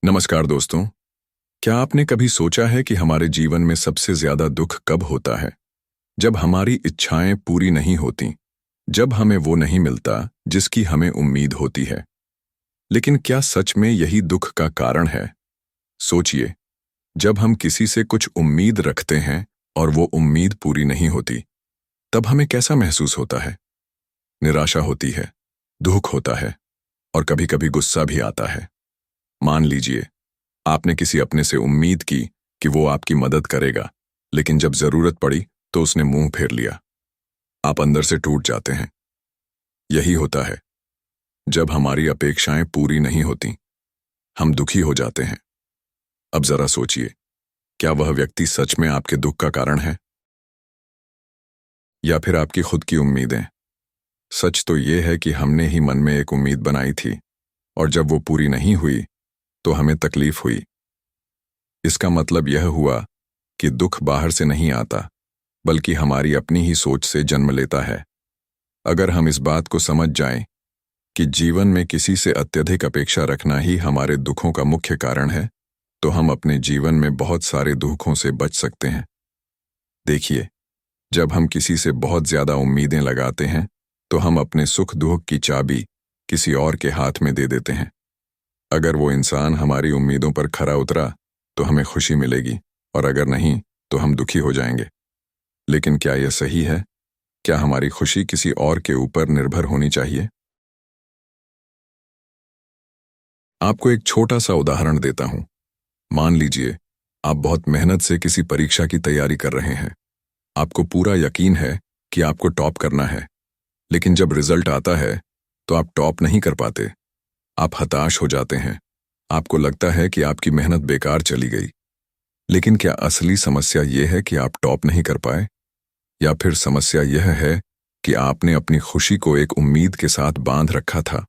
नमस्कार दोस्तों। क्या आपने कभी सोचा है कि हमारे जीवन में सबसे ज्यादा दुख कब होता है? जब हमारी इच्छाएं पूरी नहीं होती, जब हमें वो नहीं मिलता जिसकी हमें उम्मीद होती है। लेकिन क्या सच में यही दुख का कारण है? सोचिए, जब हम किसी से कुछ उम्मीद रखते हैं और वो उम्मीद पूरी नहीं होती, तब हमें कैसा महसूस होता है? निराशा होती है, दुख होता है और कभी-कभी गुस्सा भी आता है। मान लीजिए, आपने किसी अपने से उम्मीद की कि वो आपकी मदद करेगा, लेकिन जब जरूरत पड़ी तो उसने मुंह फेर लिया। आप अंदर से टूट जाते हैं। यही होता है, जब हमारी अपेक्षाएं पूरी नहीं होती, हम दुखी हो जाते हैं। अब जरा सोचिए, क्या वह व्यक्ति सच में आपके दुख का कारण है या फिर आपकी खुद की उम्मीदें? सच तो ये है कि हमने ही मन में एक उम्मीद बनाई थी और जब वो पूरी नहीं हुई तो हमें तकलीफ हुई। इसका मतलब यह हुआ कि दुख बाहर से नहीं आता, बल्कि हमारी अपनी ही सोच से जन्म लेता है। अगर हम इस बात को समझ जाएं कि जीवन में किसी से अत्यधिक अपेक्षा रखना ही हमारे दुखों का मुख्य कारण है, तो हम अपने जीवन में बहुत सारे दुखों से बच सकते हैं। देखिए, जब हम किसी से बहुत ज्यादा उम्मीदें लगाते हैं, तो हम अपने सुख दुख की चाबी किसी और के हाथ में दे देते हैं। अगर वो इंसान हमारी उम्मीदों पर खरा उतरा तो हमें खुशी मिलेगी, और अगर नहीं तो हम दुखी हो जाएंगे। लेकिन क्या यह सही है? क्या हमारी खुशी किसी और के ऊपर निर्भर होनी चाहिए? आपको एक छोटा सा उदाहरण देता हूं। मान लीजिए, आप बहुत मेहनत से किसी परीक्षा की तैयारी कर रहे हैं। आपको पूरा यकीन है कि आपको टॉप करना है, लेकिन जब रिजल्ट आता है तो आप टॉप नहीं कर पाते। आप हताश हो जाते हैं। आपको लगता है कि आपकी मेहनत बेकार चली गई। लेकिन क्या असली समस्या यह है कि आप टॉप नहीं कर पाए, या फिर समस्या यह है कि आपने अपनी खुशी को एक उम्मीद के साथ बांध रखा था?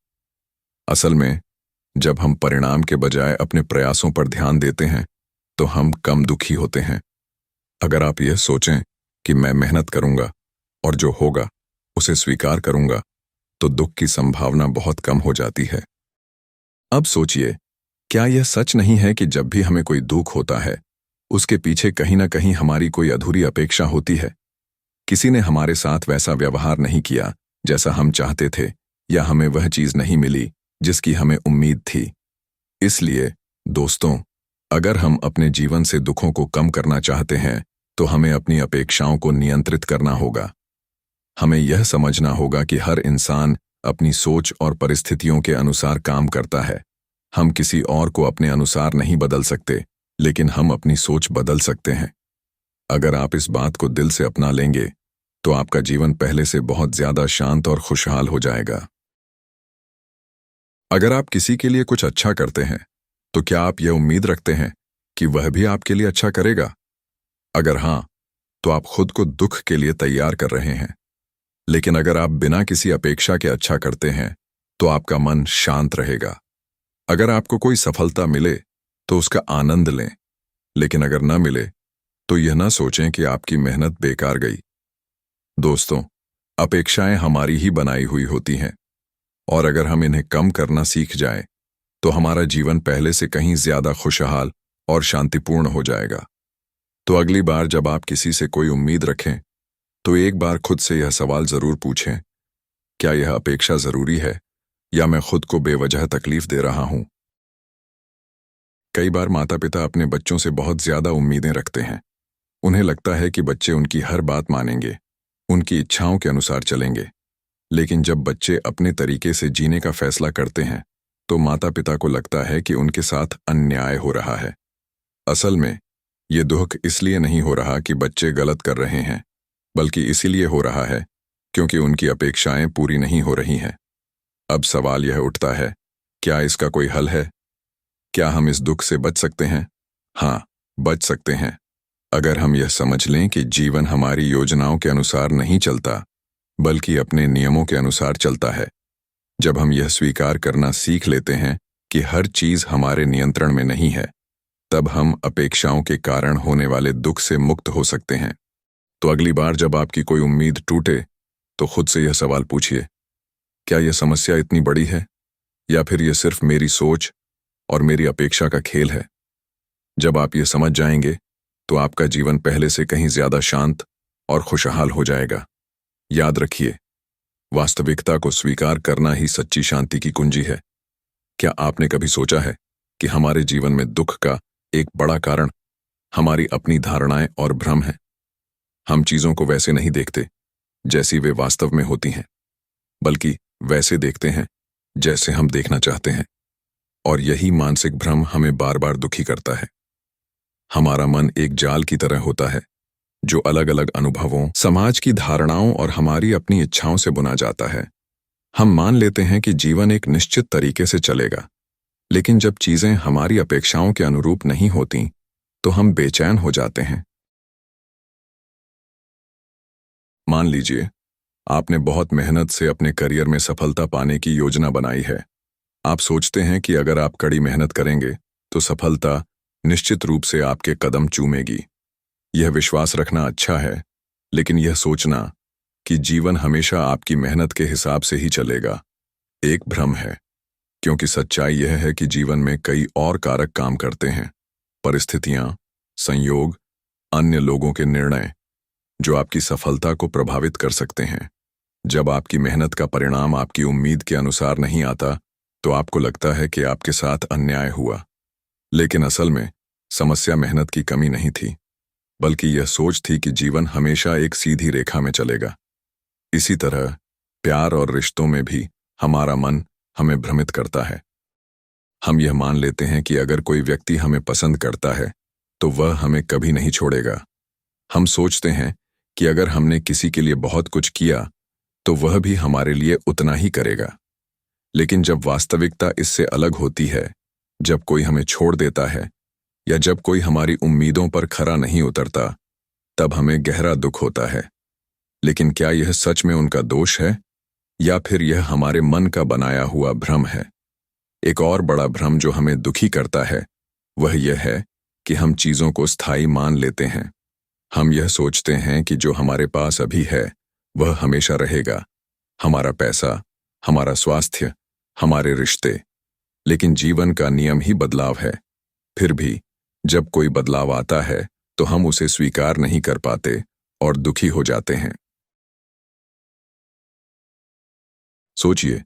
असल में, जब हम परिणाम के बजाय अपने प्रयासों पर ध्यान देते हैं, तो हम कम दुखी होते हैं। अगर आप यह सोचें कि मैं मेहनत करूंगा और जो होगा उसे स्वीकार करूंगा, तो दुख की संभावना बहुत कम हो जाती है। अब सोचिए, क्या यह सच नहीं है कि जब भी हमें कोई दुख होता है, उसके पीछे कहीं ना कहीं हमारी कोई अधूरी अपेक्षा होती है? किसी ने हमारे साथ वैसा व्यवहार नहीं किया जैसा हम चाहते थे, या हमें वह चीज नहीं मिली जिसकी हमें उम्मीद थी। इसलिए दोस्तों, अगर हम अपने जीवन से दुखों को कम करना चाहते हैं, तो हमें अपनी अपेक्षाओं को नियंत्रित करना होगा। हमें यह समझना होगा कि हर इंसान अपनी सोच और परिस्थितियों के अनुसार काम करता है। हम किसी और को अपने अनुसार नहीं बदल सकते, लेकिन हम अपनी सोच बदल सकते हैं। अगर आप इस बात को दिल से अपना लेंगे, तो आपका जीवन पहले से बहुत ज्यादा शांत और खुशहाल हो जाएगा। अगर आप किसी के लिए कुछ अच्छा करते हैं, तो क्या आप यह उम्मीद रखते हैं कि वह भी आपके लिए अच्छा करेगा? अगर हां, तो आप खुद को दुख के लिए तैयार कर रहे हैं। लेकिन अगर आप बिना किसी अपेक्षा के अच्छा करते हैं, तो आपका मन शांत रहेगा। अगर आपको कोई सफलता मिले तो उसका आनंद लें, लेकिन अगर न मिले तो यह ना सोचें कि आपकी मेहनत बेकार गई। दोस्तों, अपेक्षाएं हमारी ही बनाई हुई होती हैं, और अगर हम इन्हें कम करना सीख जाएं, तो हमारा जीवन पहले से कहीं ज्यादा खुशहाल और शांतिपूर्ण हो जाएगा। तो अगली बार जब आप किसी से कोई उम्मीद रखें, तो एक बार खुद से यह सवाल जरूर पूछें, क्या यह अपेक्षा जरूरी है, या मैं खुद को बेवजह तकलीफ दे रहा हूं? कई बार माता पिता अपने बच्चों से बहुत ज्यादा उम्मीदें रखते हैं। उन्हें लगता है कि बच्चे उनकी हर बात मानेंगे, उनकी इच्छाओं के अनुसार चलेंगे। लेकिन जब बच्चे अपने तरीके से जीने का फैसला करते हैं, तो माता पिता को लगता है कि उनके साथ अन्याय हो रहा है। असल में, ये दुख इसलिए नहीं हो रहा कि बच्चे गलत कर रहे हैं, बल्कि इसीलिए हो रहा है क्योंकि उनकी अपेक्षाएं पूरी नहीं हो रही हैं। अब सवाल यह उठता है, क्या इसका कोई हल है? क्या हम इस दुख से बच सकते हैं? हाँ, बच सकते हैं। अगर हम यह समझ लें कि जीवन हमारी योजनाओं के अनुसार नहीं चलता, बल्कि अपने नियमों के अनुसार चलता है। जब हम यह स्वीकार करना सीख लेते हैं कि हर चीज हमारे नियंत्रण में नहीं है, तब हम अपेक्षाओं के कारण होने वाले दुख से मुक्त हो सकते हैं। तो अगली बार जब आपकी कोई उम्मीद टूटे, तो खुद से यह सवाल पूछिए, क्या यह समस्या इतनी बड़ी है, या फिर यह सिर्फ मेरी सोच और मेरी अपेक्षा का खेल है। जब आप ये समझ जाएंगे तो आपका जीवन पहले से कहीं ज्यादा शांत और खुशहाल हो जाएगा। याद रखिए, वास्तविकता को स्वीकार करना ही सच्ची शांति की कुंजी है। क्या आपने कभी सोचा है कि हमारे जीवन में दुख का एक बड़ा कारण हमारी अपनी धारणाएं और भ्रम है? हम चीजों को वैसे नहीं देखते जैसी वे वास्तव में होती हैं, बल्कि वैसे देखते हैं जैसे हम देखना चाहते हैं। और यही मानसिक भ्रम हमें बार बार दुखी करता है। हमारा मन एक जाल की तरह होता है जो अलग अलग अनुभवों, समाज की धारणाओं और हमारी अपनी इच्छाओं से बुना जाता है। हम मान लेते हैं कि जीवन एक निश्चित तरीके से चलेगा, लेकिन जब चीजें हमारी अपेक्षाओं के अनुरूप नहीं होती तो हम बेचैन हो जाते हैं। मान लीजिए, आपने बहुत मेहनत से अपने करियर में सफलता पाने की योजना बनाई है। आप सोचते हैं कि अगर आप कड़ी मेहनत करेंगे तो सफलता निश्चित रूप से आपके कदम चूमेगी। यह विश्वास रखना अच्छा है, लेकिन यह सोचना कि जीवन हमेशा आपकी मेहनत के हिसाब से ही चलेगा एक भ्रम है, क्योंकि सच्चाई यह है कि जीवन में कई और कारक काम करते हैं। परिस्थितियां, संयोग, अन्य लोगों के निर्णय जो आपकी सफलता को प्रभावित कर सकते हैं। जब आपकी मेहनत का परिणाम आपकी उम्मीद के अनुसार नहीं आता तो आपको लगता है कि आपके साथ अन्याय हुआ, लेकिन असल में समस्या मेहनत की कमी नहीं थी, बल्कि यह सोच थी कि जीवन हमेशा एक सीधी रेखा में चलेगा। इसी तरह प्यार और रिश्तों में भी हमारा मन हमें भ्रमित करता है। हम यह मान लेते हैं कि अगर कोई व्यक्ति हमें पसंद करता है तो वह हमें कभी नहीं छोड़ेगा। हम सोचते हैं कि अगर हमने किसी के लिए बहुत कुछ किया तो वह भी हमारे लिए उतना ही करेगा। लेकिन जब वास्तविकता इससे अलग होती है, जब कोई हमें छोड़ देता है या जब कोई हमारी उम्मीदों पर खरा नहीं उतरता, तब हमें गहरा दुख होता है। लेकिन क्या यह सच में उनका दोष है या फिर यह हमारे मन का बनाया हुआ भ्रम है? एक और बड़ा भ्रम जो हमें दुखी करता है वह यह है कि हम चीजों को स्थायी मान लेते हैं। हम यह सोचते हैं कि जो हमारे पास अभी है वह हमेशा रहेगा, हमारा पैसा, हमारा स्वास्थ्य, हमारे रिश्ते। लेकिन जीवन का नियम ही बदलाव है। फिर भी जब कोई बदलाव आता है तो हम उसे स्वीकार नहीं कर पाते और दुखी हो जाते हैं। सोचिए,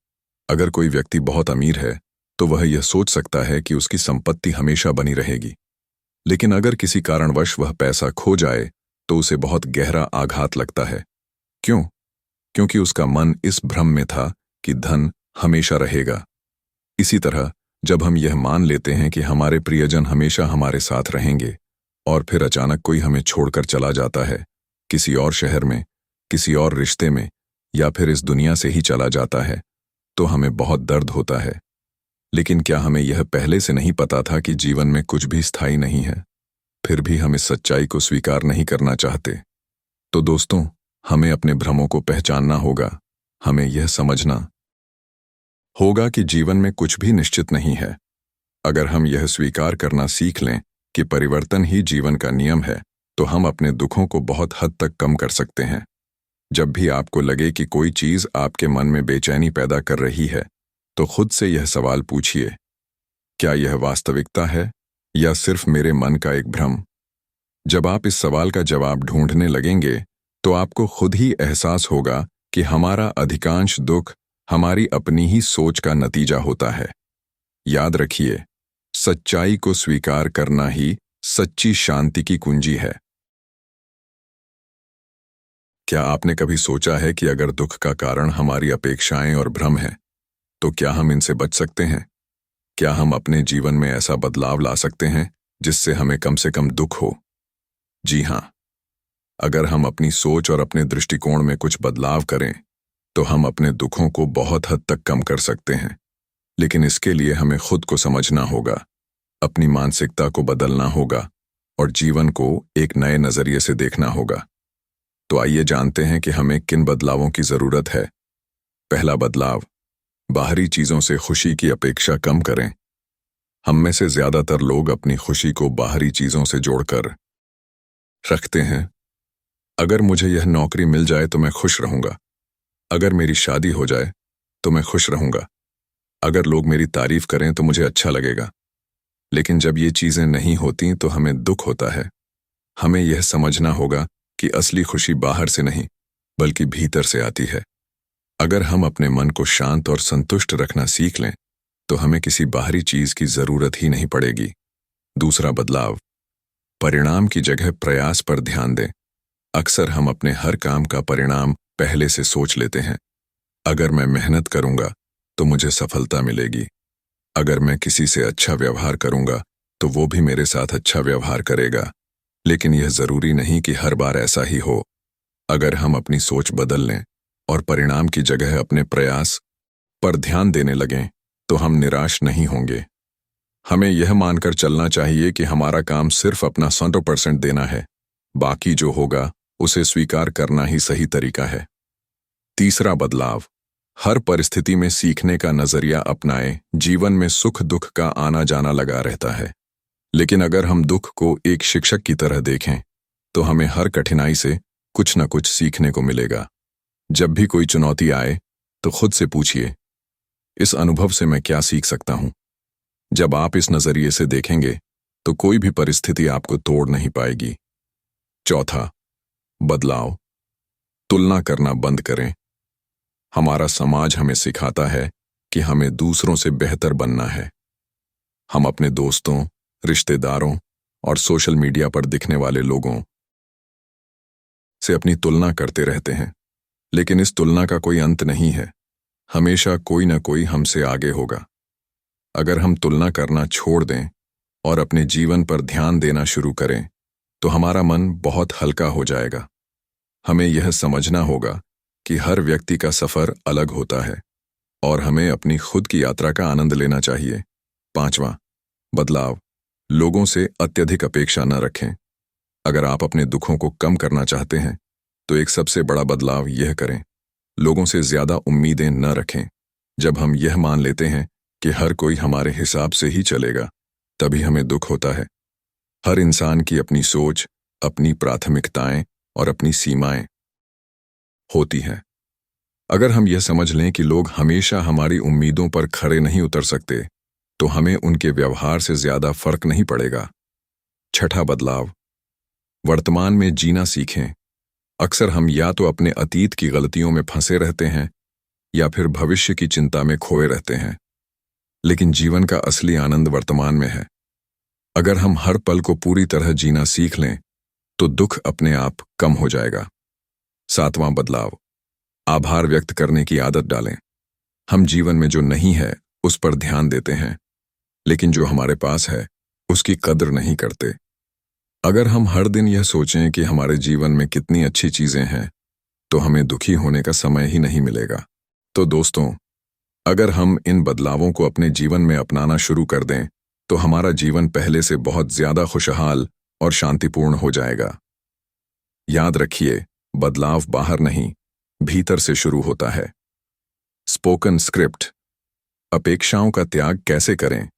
अगर कोई व्यक्ति बहुत अमीर है तो वह यह सोच सकता है कि उसकी संपत्ति हमेशा बनी रहेगी। लेकिन अगर किसी कारणवश वह पैसा खो जाए तो उसे बहुत गहरा आघात लगता है। क्यों? क्योंकि उसका मन इस भ्रम में था कि धन हमेशा रहेगा। इसी तरह जब हम यह मान लेते हैं कि हमारे प्रियजन हमेशा हमारे साथ रहेंगे और फिर अचानक कोई हमें छोड़कर चला जाता है, किसी और शहर में, किसी और रिश्ते में, या फिर इस दुनिया से ही चला जाता है, तो हमें बहुत दर्द होता है। लेकिन क्या हमें यह पहले से नहीं पता था कि जीवन में कुछ भी स्थायी नहीं है? फिर भी हम इस सच्चाई को स्वीकार नहीं करना चाहते। तो दोस्तों, हमें अपने भ्रमों को पहचानना होगा। हमें यह समझना होगा कि जीवन में कुछ भी निश्चित नहीं है। अगर हम यह स्वीकार करना सीख लें कि परिवर्तन ही जीवन का नियम है, तो हम अपने दुखों को बहुत हद तक कम कर सकते हैं। जब भी आपको लगे कि कोई चीज आपके मन में बेचैनी पैदा कर रही है, तो खुद से यह सवाल पूछिए, क्या यह वास्तविकता है या सिर्फ मेरे मन का एक भ्रम? जब आप इस सवाल का जवाब ढूंढने लगेंगे तो आपको खुद ही एहसास होगा कि हमारा अधिकांश दुख हमारी अपनी ही सोच का नतीजा होता है। याद रखिए, सच्चाई को स्वीकार करना ही सच्ची शांति की कुंजी है। क्या आपने कभी सोचा है कि अगर दुख का कारण हमारी अपेक्षाएं और भ्रम है, तो क्या हम इनसे बच सकते हैं? क्या हम अपने जीवन में ऐसा बदलाव ला सकते हैं जिससे हमें कम से कम दुख हो? जी हां, अगर हम अपनी सोच और अपने दृष्टिकोण में कुछ बदलाव करें तो हम अपने दुखों को बहुत हद तक कम कर सकते हैं। लेकिन इसके लिए हमें खुद को समझना होगा, अपनी मानसिकता को बदलना होगा और जीवन को एक नए नजरिए से देखना होगा। तो आइए जानते हैं कि हमें किन बदलावों की जरूरत है। पहला बदलाव, बाहरी चीजों से खुशी की अपेक्षा कम करें। हम में से ज्यादातर लोग अपनी खुशी को बाहरी चीजों से जोड़कर रखते हैं। अगर मुझे यह नौकरी मिल जाए तो मैं खुश रहूंगा। अगर मेरी शादी हो जाए तो मैं खुश रहूंगा। अगर लोग मेरी तारीफ करें तो मुझे अच्छा लगेगा। लेकिन जब ये चीजें नहीं होती तो हमें दुख होता है। हमें यह समझना होगा कि असली खुशी बाहर से नहीं, बल्कि भीतर से आती है। अगर हम अपने मन को शांत और संतुष्ट रखना सीख लें, तो हमें किसी बाहरी चीज की जरूरत ही नहीं पड़ेगी। दूसरा बदलाव, परिणाम की जगह प्रयास पर ध्यान दें। अक्सर हम अपने हर काम का परिणाम पहले से सोच लेते हैं। अगर मैं मेहनत करूंगा तो मुझे सफलता मिलेगी। अगर मैं किसी से अच्छा व्यवहार करूंगा तो वो भी मेरे साथ अच्छा व्यवहार करेगा। लेकिन यह जरूरी नहीं कि हर बार ऐसा ही हो। अगर हम अपनी सोच बदल लें और परिणाम की जगह अपने प्रयास पर ध्यान देने लगें, तो हम निराश नहीं होंगे। हमें यह मानकर चलना चाहिए कि हमारा काम सिर्फ अपना 100% देना है। बाकी जो होगा उसे स्वीकार करना ही सही तरीका है। तीसरा बदलाव, हर परिस्थिति में सीखने का नजरिया अपनाएं। जीवन में सुख दुख का आना जाना लगा रहता है, लेकिन अगर हम दुख को एक शिक्षक की तरह देखें, तो हमें हर कठिनाई से कुछ न कुछ सीखने को मिलेगा। जब भी कोई चुनौती आए, तो खुद से पूछिए, इस अनुभव से मैं क्या सीख सकता हूं? जब आप इस नजरिए से देखेंगे, तो कोई भी परिस्थिति आपको तोड़ नहीं पाएगी। चौथा बदलाव, तुलना करना बंद करें। हमारा समाज हमें सिखाता है कि हमें दूसरों से बेहतर बनना है। हम अपने दोस्तों, रिश्तेदारों और सोशल मीडिया पर दिखने वाले लोगों से अपनी तुलना करते रहते हैं, लेकिन इस तुलना का कोई अंत नहीं है। हमेशा कोई न कोई हमसे आगे होगा। अगर हम तुलना करना छोड़ दें और अपने जीवन पर ध्यान देना शुरू करें, तो हमारा मन बहुत हल्का हो जाएगा। हमें यह समझना होगा कि हर व्यक्ति का सफर अलग होता है और हमें अपनी खुद की यात्रा का आनंद लेना चाहिए। पांचवां बदलाव, लोगों से अत्यधिक अपेक्षा न रखें। अगर आप अपने दुखों को कम करना चाहते हैं, तो एक सबसे बड़ा बदलाव यह करें, लोगों से ज्यादा उम्मीदें न रखें। जब हम यह मान लेते हैं कि हर कोई हमारे हिसाब से ही चलेगा, तभी हमें दुख होता है। हर इंसान की अपनी सोच, अपनी प्राथमिकताएं और अपनी सीमाएं होती हैं। अगर हम यह समझ लें कि लोग हमेशा हमारी उम्मीदों पर खरे नहीं उतर सकते, तो हमें उनके व्यवहार से ज्यादा फर्क नहीं पड़ेगा। छठा बदलाव, वर्तमान में जीना सीखें। अक्सर हम या तो अपने अतीत की गलतियों में फंसे रहते हैं या फिर भविष्य की चिंता में खोए रहते हैं, लेकिन जीवन का असली आनंद वर्तमान में है। अगर हम हर पल को पूरी तरह जीना सीख लें, तो दुख अपने आप कम हो जाएगा। सातवां बदलाव, आभार व्यक्त करने की आदत डालें। हम जीवन में जो नहीं है उस पर ध्यान देते हैं, लेकिन जो हमारे पास है उसकी कद्र नहीं करते। अगर हम हर दिन यह सोचें कि हमारे जीवन में कितनी अच्छी चीजें हैं, तो हमें दुखी होने का समय ही नहीं मिलेगा। तो दोस्तों, अगर हम इन बदलावों को अपने जीवन में अपनाना शुरू कर दें, तो हमारा जीवन पहले से बहुत ज्यादा खुशहाल और शांतिपूर्ण हो जाएगा। याद रखिए, बदलाव बाहर नहीं, भीतर से शुरू होता है। स्पोकन स्क्रिप्ट, अपेक्षाओं का त्याग कैसे करें?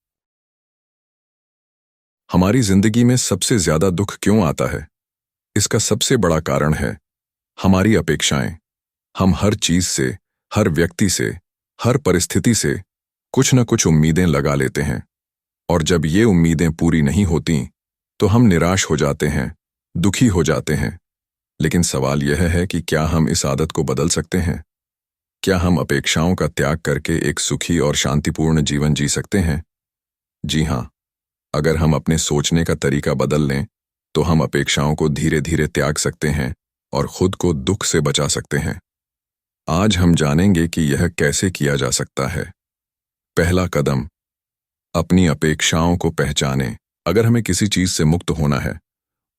हमारी जिंदगी में सबसे ज्यादा दुख क्यों आता है? इसका सबसे बड़ा कारण है हमारी अपेक्षाएं। हम हर चीज से, हर व्यक्ति से, हर परिस्थिति से कुछ न कुछ उम्मीदें लगा लेते हैं, और जब ये उम्मीदें पूरी नहीं होती, तो हम निराश हो जाते हैं, दुखी हो जाते हैं। लेकिन सवाल यह है कि क्या हम इस आदत को बदल सकते हैं? क्या हम अपेक्षाओं का त्याग करके एक सुखी और शांतिपूर्ण जीवन जी सकते हैं? जी हाँ, अगर हम अपने सोचने का तरीका बदल लें, तो हम अपेक्षाओं को धीरे धीरे त्याग सकते हैं और खुद को दुख से बचा सकते हैं। आज हम जानेंगे कि यह कैसे किया जा सकता है। पहला कदम, अपनी अपेक्षाओं को पहचानें। अगर हमें किसी चीज से मुक्त होना है,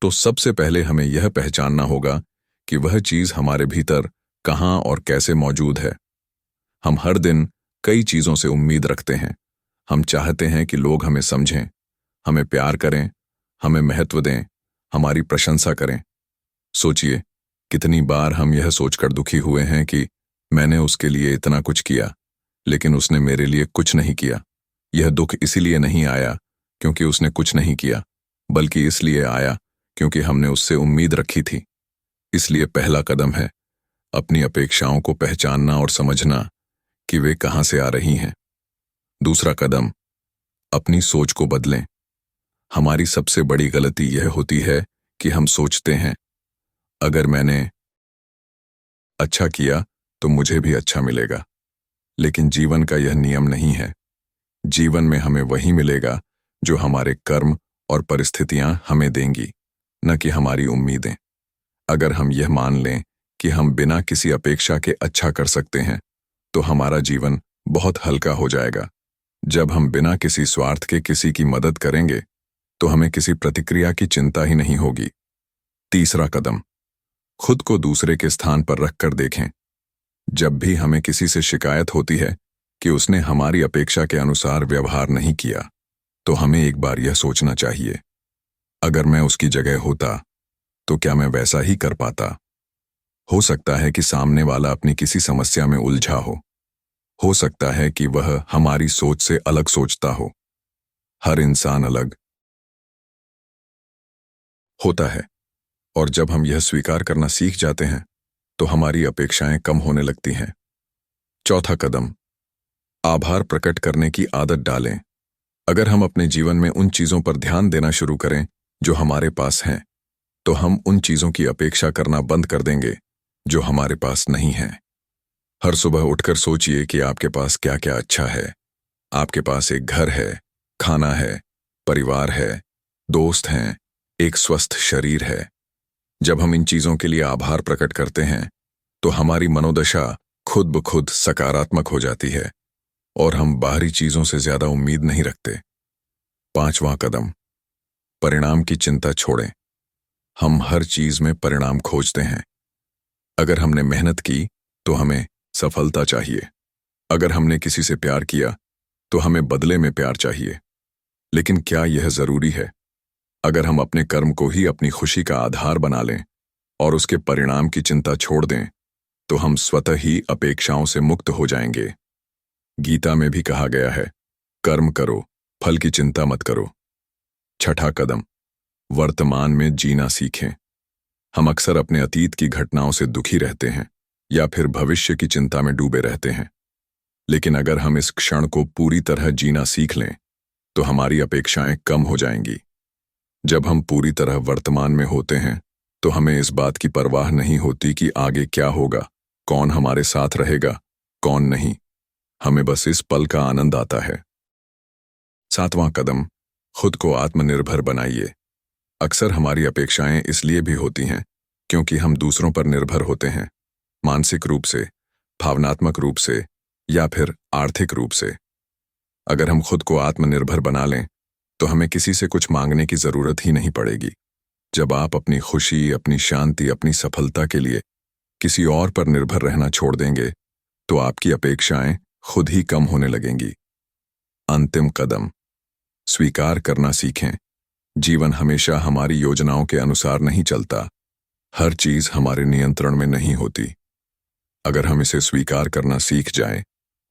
तो सबसे पहले हमें यह पहचानना होगा कि वह चीज हमारे भीतर कहाँ और कैसे मौजूद है। हम हर दिन कई चीजों से उम्मीद रखते हैं। हम चाहते हैं कि लोग हमें समझें, हमें प्यार करें, हमें महत्व दें, हमारी प्रशंसा करें। सोचिए, कितनी बार हम यह सोचकर दुखी हुए हैं कि मैंने उसके लिए इतना कुछ किया, लेकिन उसने मेरे लिए कुछ नहीं किया। यह दुख इसीलिए नहीं आया क्योंकि उसने कुछ नहीं किया, बल्कि इसलिए आया क्योंकि हमने उससे उम्मीद रखी थी। इसलिए पहला कदम है अपनी अपेक्षाओं को पहचानना और समझना कि वे कहाँ से आ रही हैं। दूसरा कदम, अपनी सोच को बदलें। हमारी सबसे बड़ी गलती यह होती है कि हम सोचते हैं, अगर मैंने अच्छा किया तो मुझे भी अच्छा मिलेगा। लेकिन जीवन का यह नियम नहीं है। जीवन में हमें वही मिलेगा जो हमारे कर्म और परिस्थितियां हमें देंगी, न कि हमारी उम्मीदें। अगर हम यह मान लें कि हम बिना किसी अपेक्षा के अच्छा कर सकते हैं, तो हमारा जीवन बहुत हल्का हो जाएगा। जब हम बिना किसी स्वार्थ के किसी की मदद करेंगे, तो हमें किसी प्रतिक्रिया की चिंता ही नहीं होगी। तीसरा कदम, खुद को दूसरे के स्थान पर रखकर देखें। जब भी हमें किसी से शिकायत होती है कि उसने हमारी अपेक्षा के अनुसार व्यवहार नहीं किया, तो हमें एक बार यह सोचना चाहिए, अगर मैं उसकी जगह होता तो क्या मैं वैसा ही कर पाता। हो सकता है कि सामने वाला अपनी किसी समस्या में उलझा हो सकता है कि वह हमारी सोच से अलग सोचता हो। हर इंसान अलग होता है, और जब हम यह स्वीकार करना सीख जाते हैं, तो हमारी अपेक्षाएं कम होने लगती हैं। चौथा कदम, आभार प्रकट करने की आदत डालें। अगर हम अपने जीवन में उन चीजों पर ध्यान देना शुरू करें जो हमारे पास हैं, तो हम उन चीजों की अपेक्षा करना बंद कर देंगे जो हमारे पास नहीं है। हर सुबह उठकर सोचिए कि आपके पास क्या क्या अच्छा है। आपके पास एक घर है, खाना है, परिवार है, दोस्त हैं, एक स्वस्थ शरीर है। जब हम इन चीजों के लिए आभार प्रकट करते हैं, तो हमारी मनोदशा खुद ब खुद सकारात्मक हो जाती है और हम बाहरी चीजों से ज्यादा उम्मीद नहीं रखते। पांचवां कदम, परिणाम की चिंता छोड़ें। हम हर चीज में परिणाम खोजते हैं। अगर हमने मेहनत की तो हमें सफलता चाहिए। अगर हमने किसी से प्यार किया तो हमें बदले में प्यार चाहिए। लेकिन क्या यह जरूरी है? अगर हम अपने कर्म को ही अपनी खुशी का आधार बना लें और उसके परिणाम की चिंता छोड़ दें, तो हम स्वतः ही अपेक्षाओं से मुक्त हो जाएंगे। गीता में भी कहा गया है, कर्म करो, फल की चिंता मत करो। छठा कदम, वर्तमान में जीना सीखें। हम अक्सर अपने अतीत की घटनाओं से दुखी रहते हैं या फिर भविष्य की चिंता में डूबे रहते हैं। लेकिन अगर हम इस क्षण को पूरी तरह जीना सीख लें, तो हमारी अपेक्षाएं कम हो जाएंगी। जब हम पूरी तरह वर्तमान में होते हैं, तो हमें इस बात की परवाह नहीं होती कि आगे क्या होगा, कौन हमारे साथ रहेगा, कौन नहीं। हमें बस इस पल का आनंद आता है। सातवां कदम, खुद को आत्मनिर्भर बनाइए। अक्सर हमारी अपेक्षाएं इसलिए भी होती हैं क्योंकि हम दूसरों पर निर्भर होते हैं, मानसिक रूप से, भावनात्मक रूप से या फिर आर्थिक रूप से। अगर हम खुद को आत्मनिर्भर बना लें, तो हमें किसी से कुछ मांगने की जरूरत ही नहीं पड़ेगी। जब आप अपनी खुशी, अपनी शांति, अपनी सफलता के लिए किसी और पर निर्भर रहना छोड़ देंगे, तो आपकी अपेक्षाएं खुद ही कम होने लगेंगी। अंतिम कदम, स्वीकार करना सीखें। जीवन हमेशा हमारी योजनाओं के अनुसार नहीं चलता। हर चीज हमारे नियंत्रण में नहीं होती। अगर हम इसे स्वीकार करना सीख जाएं,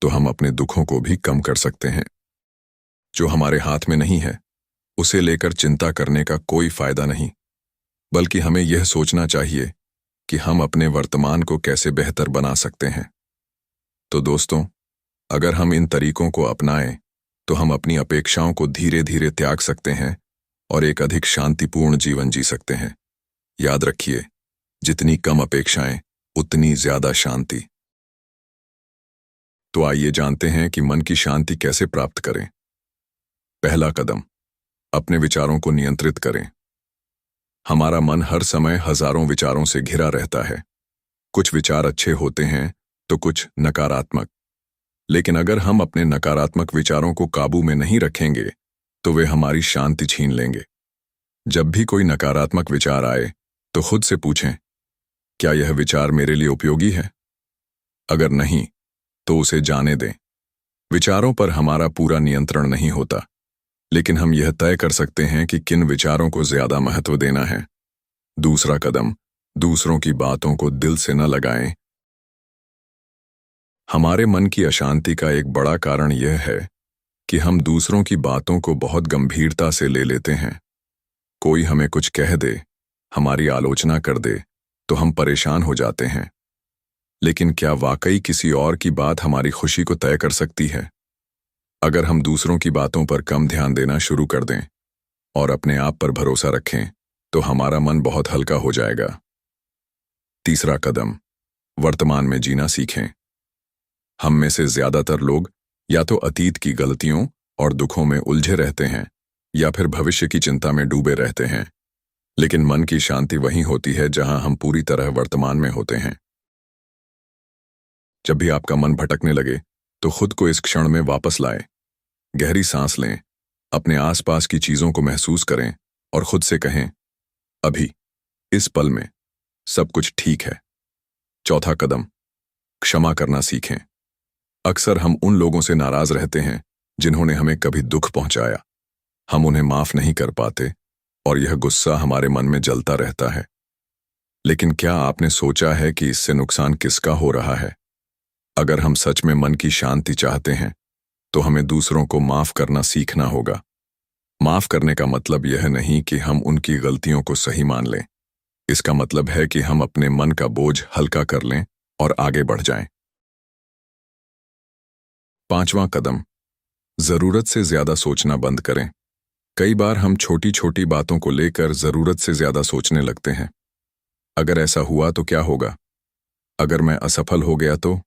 तो हम अपने दुखों को भी कम कर सकते हैं। जो हमारे हाथ में नहीं है, उसे लेकर चिंता करने का कोई फायदा नहीं, बल्कि हमें यह सोचना चाहिए कि हम अपने वर्तमान को कैसे बेहतर बना सकते हैं। तो दोस्तों, अगर हम इन तरीकों को अपनाएं, तो हम अपनी अपेक्षाओं को धीरे धीरे त्याग सकते हैं और एक अधिक शांतिपूर्ण जीवन जी सकते हैं। याद रखिए, जितनी कम अपेक्षाएं, उतनी ज्यादा शांति। तो आइए जानते हैं कि मन की शांति कैसे प्राप्त करें। पहला कदम, अपने विचारों को नियंत्रित करें। हमारा मन हर समय हजारों विचारों से घिरा रहता है। कुछ विचार अच्छे होते हैं तो कुछ नकारात्मक। लेकिन अगर हम अपने नकारात्मक विचारों को काबू में नहीं रखेंगे, तो वे हमारी शांति छीन लेंगे। जब भी कोई नकारात्मक विचार आए, तो खुद से पूछें, क्या यह विचार मेरे लिए उपयोगी है? अगर नहीं, तो उसे जाने दें। विचारों पर हमारा पूरा नियंत्रण नहीं होता, लेकिन हम यह तय कर सकते हैं कि किन विचारों को ज्यादा महत्व देना है। दूसरा कदम, दूसरों की बातों को दिल से न लगाएं। हमारे मन की अशांति का एक बड़ा कारण यह है कि हम दूसरों की बातों को बहुत गंभीरता से ले लेते हैं। कोई हमें कुछ कह दे, हमारी आलोचना कर दे, तो हम परेशान हो जाते हैं। लेकिन क्या वाकई किसी और की बात हमारी खुशी को तय कर सकती है? अगर हम दूसरों की बातों पर कम ध्यान देना शुरू कर दें, और अपने आप पर भरोसा रखें तो हमारा मन बहुत हल्का हो जाएगा। तीसरा कदम, वर्तमान में जीना सीखें। हम में से ज्यादातर लोग या तो अतीत की गलतियों और दुखों में उलझे रहते हैं या फिर भविष्य की चिंता में डूबे रहते हैं। लेकिन मन की शांति वहीं होती है जहां हम पूरी तरह वर्तमान में होते हैं। जब भी आपका मन भटकने लगे तो खुद को इस क्षण में वापस लाएं। गहरी सांस लें, अपने आसपास की चीजों को महसूस करें और खुद से कहें, अभी इस पल में सब कुछ ठीक है। चौथा कदम, क्षमा करना सीखें। अक्सर हम उन लोगों से नाराज रहते हैं जिन्होंने हमें कभी दुख पहुंचाया। हम उन्हें माफ नहीं कर पाते और यह गुस्सा हमारे मन में जलता रहता है। लेकिन क्या आपने सोचा है कि इससे नुकसान किसका हो रहा है? अगर हम सच में मन की शांति चाहते हैं तो हमें दूसरों को माफ करना सीखना होगा। माफ करने का मतलब यह नहीं कि हम उनकी गलतियों को सही मान लें। इसका मतलब है कि हम अपने मन का बोझ हल्का कर लें और आगे बढ़ जाएं। पांचवां कदम, जरूरत से ज्यादा सोचना बंद करें। कई बार हम छोटी छोटी बातों को लेकर जरूरत से ज्यादा सोचने लगते हैं। अगर ऐसा हुआ तो क्या होगा? अगर मैं असफल हो गया तो?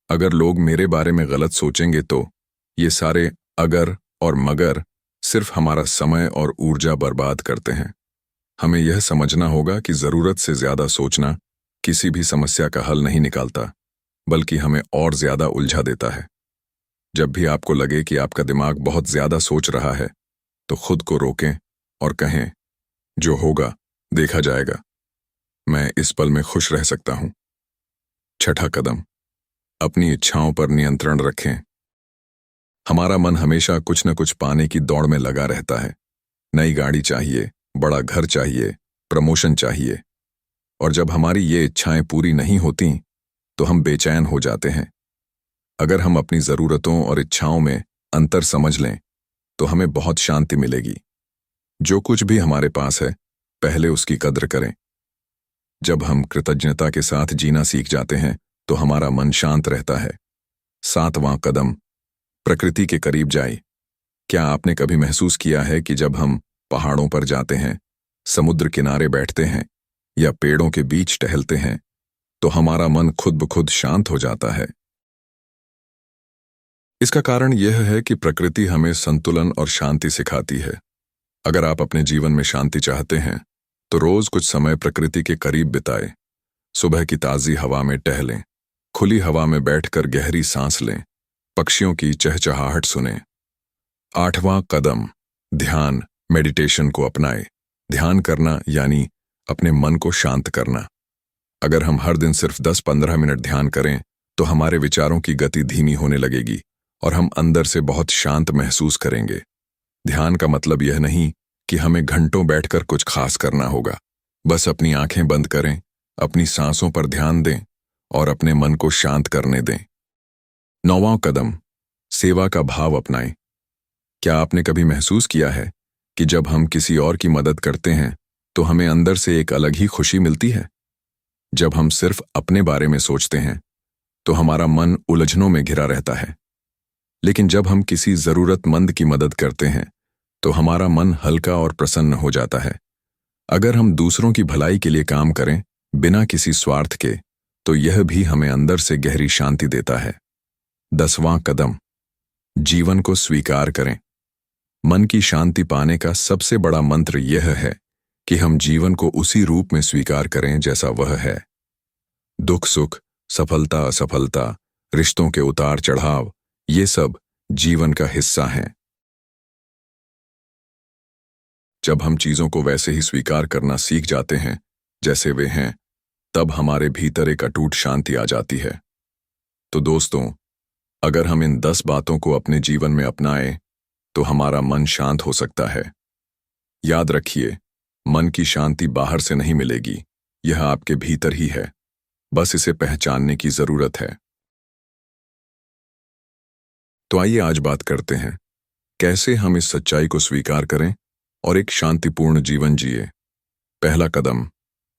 अगर लोग मेरे बारे में गलत सोचेंगे तो? ये सारे अगर और मगर सिर्फ हमारा समय और ऊर्जा बर्बाद करते हैं। हमें यह समझना होगा कि जरूरत से ज्यादा सोचना किसी भी समस्या का हल नहीं निकालता, बल्कि हमें और ज्यादा उलझा देता है। जब भी आपको लगे कि आपका दिमाग बहुत ज्यादा सोच रहा है तो खुद को रोकें और कहें, जो होगा देखा जाएगा, मैं इस पल में खुश रह सकता हूं। छठा कदम, अपनी इच्छाओं पर नियंत्रण रखें। हमारा मन हमेशा कुछ न कुछ पाने की दौड़ में लगा रहता है। नई गाड़ी चाहिए, बड़ा घर चाहिए, प्रमोशन चाहिए। और जब हमारी ये इच्छाएं पूरी नहीं होती तो हम बेचैन हो जाते हैं। अगर हम अपनी जरूरतों और इच्छाओं में अंतर समझ लें तो हमें बहुत शांति मिलेगी। जो कुछ भी हमारे पास है, पहले उसकी कद्र करें। जब हम कृतज्ञता के साथ जीना सीख जाते हैं तो हमारा मन शांत रहता है। सातवां कदम, प्रकृति के करीब जाए। क्या आपने कभी महसूस किया है कि जब हम पहाड़ों पर जाते हैं, समुद्र किनारे बैठते हैं या पेड़ों के बीच टहलते हैं तो हमारा मन खुद ब खुद शांत हो जाता है? इसका कारण यह है कि प्रकृति हमें संतुलन और शांति सिखाती है। अगर आप अपने जीवन में शांति चाहते हैं तो रोज कुछ समय प्रकृति के करीब बिताएं। सुबह की ताजी हवा में टहलें, खुली हवा में बैठकर गहरी सांस लें, पक्षियों की चहचहाहट सुनें। आठवां कदम, ध्यान, मेडिटेशन को अपनाएं। ध्यान करना यानी अपने मन को शांत करना। अगर हम हर दिन सिर्फ 10-15 मिनट ध्यान करें तो हमारे विचारों की गति धीमी होने लगेगी और हम अंदर से बहुत शांत महसूस करेंगे। ध्यान का मतलब यह नहीं कि हमें घंटों बैठकर कुछ खास करना होगा। बस अपनी आंखें बंद करें, अपनी सांसों पर ध्यान दें और अपने मन को शांत करने दें। नौवां कदम, सेवा का भाव अपनाएं। क्या आपने कभी महसूस किया है कि जब हम किसी और की मदद करते हैं तो हमें अंदर से एक अलग ही खुशी मिलती है? जब हम सिर्फ अपने बारे में सोचते हैं तो हमारा मन उलझनों में घिरा रहता है। लेकिन जब हम किसी जरूरतमंद की मदद करते हैं तो हमारा मन हल्का और प्रसन्न हो जाता है। अगर हम दूसरों की भलाई के लिए काम करें बिना किसी स्वार्थ के तो यह भी हमें अंदर से गहरी शांति देता है। 10वां कदम, जीवन को स्वीकार करें। मन की शांति पाने का सबसे बड़ा मंत्र यह है कि हम जीवन को उसी रूप में स्वीकार करें जैसा वह है। दुख सुख, सफलता असफलता, रिश्तों के उतार चढ़ाव, ये सब जीवन का हिस्सा हैं। जब हम चीजों को वैसे ही स्वीकार करना सीख जाते हैं जैसे वे हैं, तब हमारे भीतर एक अटूट शांति आ जाती है। तो दोस्तों, अगर हम इन 10 बातों को अपने जीवन में अपनाएं तो हमारा मन शांत हो सकता है। याद रखिए, मन की शांति बाहर से नहीं मिलेगी, यह आपके भीतर ही है। बस इसे पहचानने की जरूरत है। तो आइए आज बात करते हैं कैसे हम इस सच्चाई को स्वीकार करें और एक शांतिपूर्ण जीवन जिए। पहला कदम,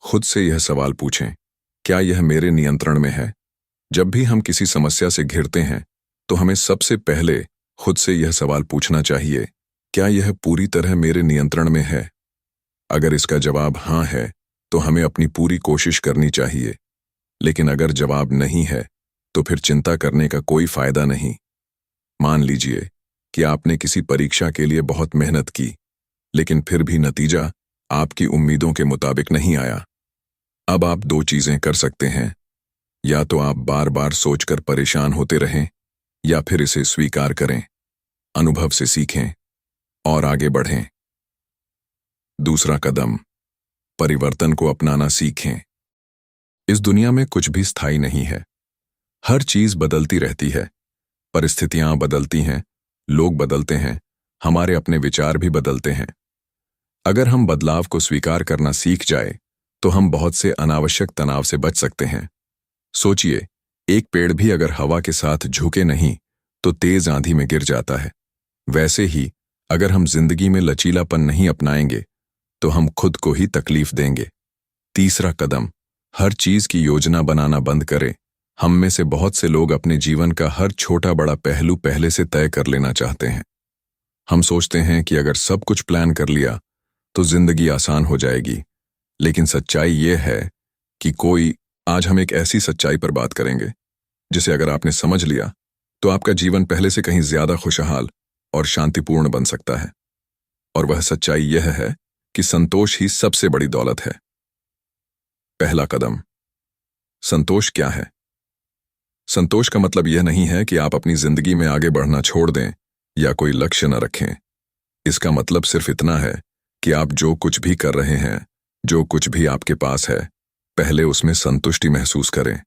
खुद से यह सवाल पूछें, क्या यह मेरे नियंत्रण में है? जब भी हम किसी समस्या से घिरते हैं तो हमें सबसे पहले खुद से यह सवाल पूछना चाहिए, क्या यह पूरी तरह मेरे नियंत्रण में है? अगर इसका जवाब हाँ है, तो हमें अपनी पूरी कोशिश करनी चाहिए। लेकिन अगर जवाब नहीं है, तो फिर चिंता करने का कोई फायदा नहीं। मान लीजिए कि आपने किसी परीक्षा के लिए बहुत मेहनत की, लेकिन फिर भी नतीजा आपकी उम्मीदों के मुताबिक नहीं आया। अब आप दो चीजें कर सकते हैं। या तो आप बार बार सोचकर परेशान होते रहें, या फिर इसे स्वीकार करें, अनुभव से सीखें और आगे बढ़ें। दूसरा कदम, परिवर्तन को अपनाना सीखें। इस दुनिया में कुछ भी स्थायी नहीं है। हर चीज बदलती रहती है। परिस्थितियां बदलती हैं, लोग बदलते हैं, हमारे अपने विचार भी बदलते हैं। अगर हम बदलाव को स्वीकार करना सीख जाए, तो हम बहुत से अनावश्यक तनाव से बच सकते हैं। सोचिए, एक पेड़ भी अगर हवा के साथ झुके नहीं, तो तेज आंधी में गिर जाता है। वैसे ही अगर हम जिंदगी में लचीलापन नहीं अपनाएंगे, तो हम खुद को ही तकलीफ देंगे। तीसरा कदम, हर चीज की योजना बनाना बंद करें। हम में से बहुत से लोग अपने जीवन का हर छोटा बड़ा पहलू पहले से तय कर लेना चाहते हैं। हम सोचते हैं कि अगर सब कुछ प्लान कर लिया, तो जिंदगी आसान हो जाएगी। लेकिन सच्चाई यह है कि आज हम एक ऐसी सच्चाई पर बात करेंगे, जिसे अगर आपने समझ लिया, तो आपका जीवन पहले से कहीं ज्यादा खुशहाल और शांतिपूर्ण बन सकता है। और वह सच्चाई यह है कि संतोष ही सबसे बड़ी दौलत है। पहला कदम, संतोष क्या है? संतोष का मतलब यह नहीं है कि आप अपनी जिंदगी में आगे बढ़ना छोड़ दें या कोई लक्ष्य न रखें। इसका मतलब सिर्फ इतना है कि आप जो कुछ भी कर रहे हैं, जो कुछ भी आपके पास है, पहले उसमें संतुष्टि महसूस करें।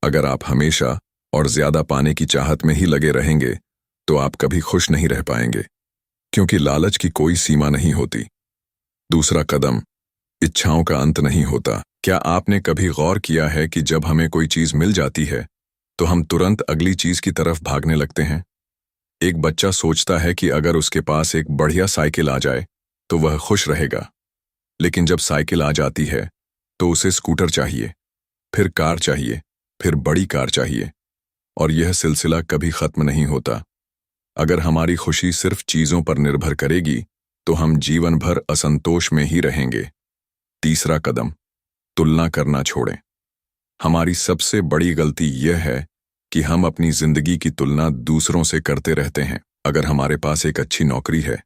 अगर आप हमेशा और ज्यादा पाने की चाहत में ही लगे रहेंगे, तो आप कभी खुश नहीं रह पाएंगे, क्योंकि लालच की कोई सीमा नहीं होती। दूसरा कदम, इच्छाओं का अंत नहीं होता। क्या आपने कभी गौर किया है कि जब हमें कोई चीज मिल जाती है, तो हम तुरंत अगली चीज की तरफ भागने लगते हैं? एक बच्चा सोचता है कि अगर उसके पास एक बढ़िया साइकिल आ जाए, तो वह खुश रहेगा। लेकिन जब साइकिल आ जाती है, तो उसे स्कूटर चाहिए, फिर कार चाहिए, फिर बड़ी कार चाहिए, और यह सिलसिला कभी खत्म नहीं होता। अगर हमारी खुशी सिर्फ चीजों पर निर्भर करेगी, तो हम जीवन भर असंतोष में ही रहेंगे। तीसरा कदम, तुलना करना छोड़ें। हमारी सबसे बड़ी गलती यह है कि हम अपनी जिंदगी की तुलना दूसरों से करते रहते हैं। अगर हमारे पास एक अच्छी नौकरी है,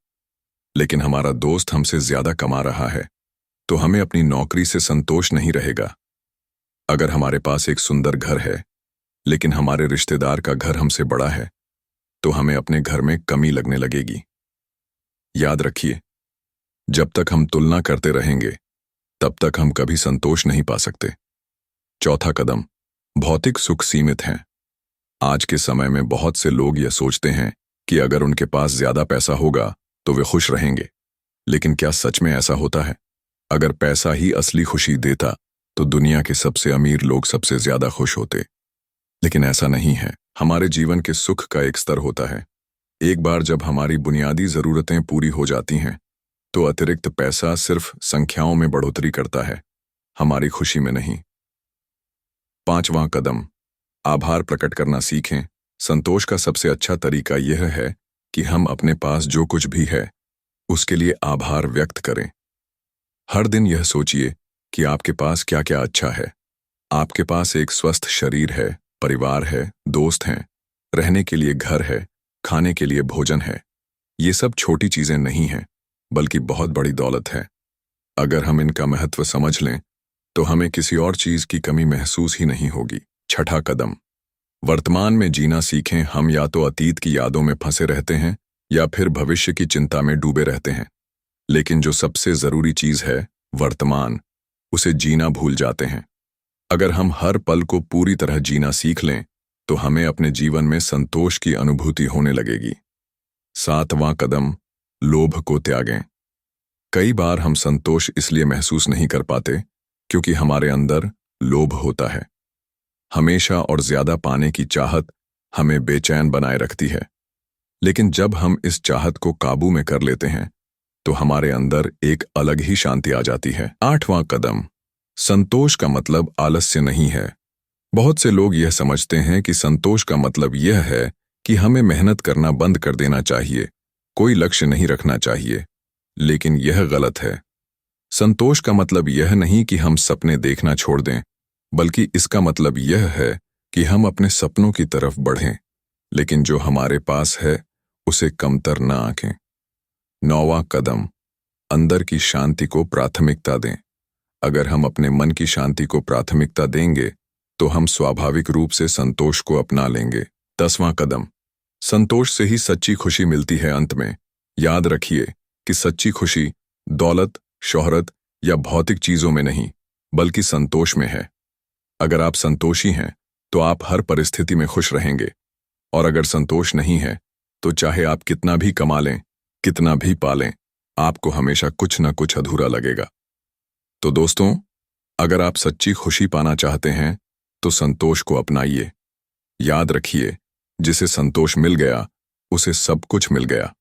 लेकिन हमारा दोस्त हमसे ज्यादा कमा रहा है, तो हमें अपनी नौकरी से संतोष नहीं रहेगा। अगर हमारे पास एक सुंदर घर है, लेकिन हमारे रिश्तेदार का घर हमसे बड़ा है, तो हमें अपने घर में कमी लगने लगेगी। याद रखिए, जब तक हम तुलना करते रहेंगे, तब तक हम कभी संतोष नहीं पा सकते। चौथा कदम, भौतिक सुख सीमित हैं। आज के समय में बहुत से लोग यह सोचते हैं कि अगर उनके पास ज्यादा पैसा होगा, तो वे खुश रहेंगे। लेकिन क्या सच में ऐसा होता है? अगर पैसा ही असली खुशी देता, तो दुनिया के सबसे अमीर लोग सबसे ज्यादा खुश होते। लेकिन ऐसा नहीं है। हमारे जीवन के सुख का एक स्तर होता है। एक बार जब हमारी बुनियादी जरूरतें पूरी हो जाती हैं, तो अतिरिक्त पैसा सिर्फ संख्याओं में बढ़ोतरी करता है, हमारी खुशी में नहीं। पांचवां कदम, आभार प्रकट करना सीखें। संतोष का सबसे अच्छा तरीका यह है कि हम अपने पास जो कुछ भी है, उसके लिए आभार व्यक्त करें। हर दिन यह सोचिए कि आपके पास क्या क्या अच्छा है। आपके पास एक स्वस्थ शरीर है, परिवार है, दोस्त हैं, रहने के लिए घर है, खाने के लिए भोजन है। ये सब छोटी चीजें नहीं हैं, बल्कि बहुत बड़ी दौलत है। अगर हम इनका महत्व समझ लें, तो हमें किसी और चीज की कमी महसूस ही नहीं होगी। छठा कदम, वर्तमान में जीना सीखें। हम या तो अतीत की यादों में फंसे रहते हैं, या फिर भविष्य की चिंता में डूबे रहते हैं। लेकिन जो सबसे जरूरी चीज है, वर्तमान, उसे जीना भूल जाते हैं। अगर हम हर पल को पूरी तरह जीना सीख लें, तो हमें अपने जीवन में संतोष की अनुभूति होने लगेगी। सातवां कदम, लोभ को त्यागें। कई बार हम संतोष इसलिए महसूस नहीं कर पाते क्योंकि हमारे अंदर लोभ होता है। हमेशा और ज्यादा पाने की चाहत हमें बेचैन बनाए रखती है। लेकिन जब हम इस चाहत को काबू में कर लेते हैं, तो हमारे अंदर एक अलग ही शांति आ जाती है। आठवां कदम, संतोष का मतलब आलस्य नहीं है। बहुत से लोग यह समझते हैं कि संतोष का मतलब यह है कि हमें मेहनत करना बंद कर देना चाहिए, कोई लक्ष्य नहीं रखना चाहिए, लेकिन यह गलत है। संतोष का मतलब यह नहीं कि हम सपने देखना छोड़ दें, बल्कि इसका मतलब यह है कि हम अपने सपनों की तरफ बढ़ें, लेकिन जो हमारे पास है उसे कमतर न आंकें। 9वां कदम, अंदर की शांति को प्राथमिकता दें। अगर हम अपने मन की शांति को प्राथमिकता देंगे तो हम स्वाभाविक रूप से संतोष को अपना लेंगे। 10वां कदम, संतोष से ही सच्ची खुशी मिलती है। अंत में याद रखिए कि सच्ची खुशी दौलत, शोहरत या भौतिक चीजों में नहीं, बल्कि संतोष में है। अगर आप संतोषी हैं तो आप हर परिस्थिति में खुश रहेंगे, और अगर संतोष नहीं है तो चाहे आप कितना भी कमा लें, कितना भी पालें, आपको हमेशा कुछ न कुछ अधूरा लगेगा। तो दोस्तों, अगर आप सच्ची खुशी पाना चाहते हैं तो संतोष को अपनाइए। याद रखिए, जिसे संतोष मिल गया उसे सब कुछ मिल गया।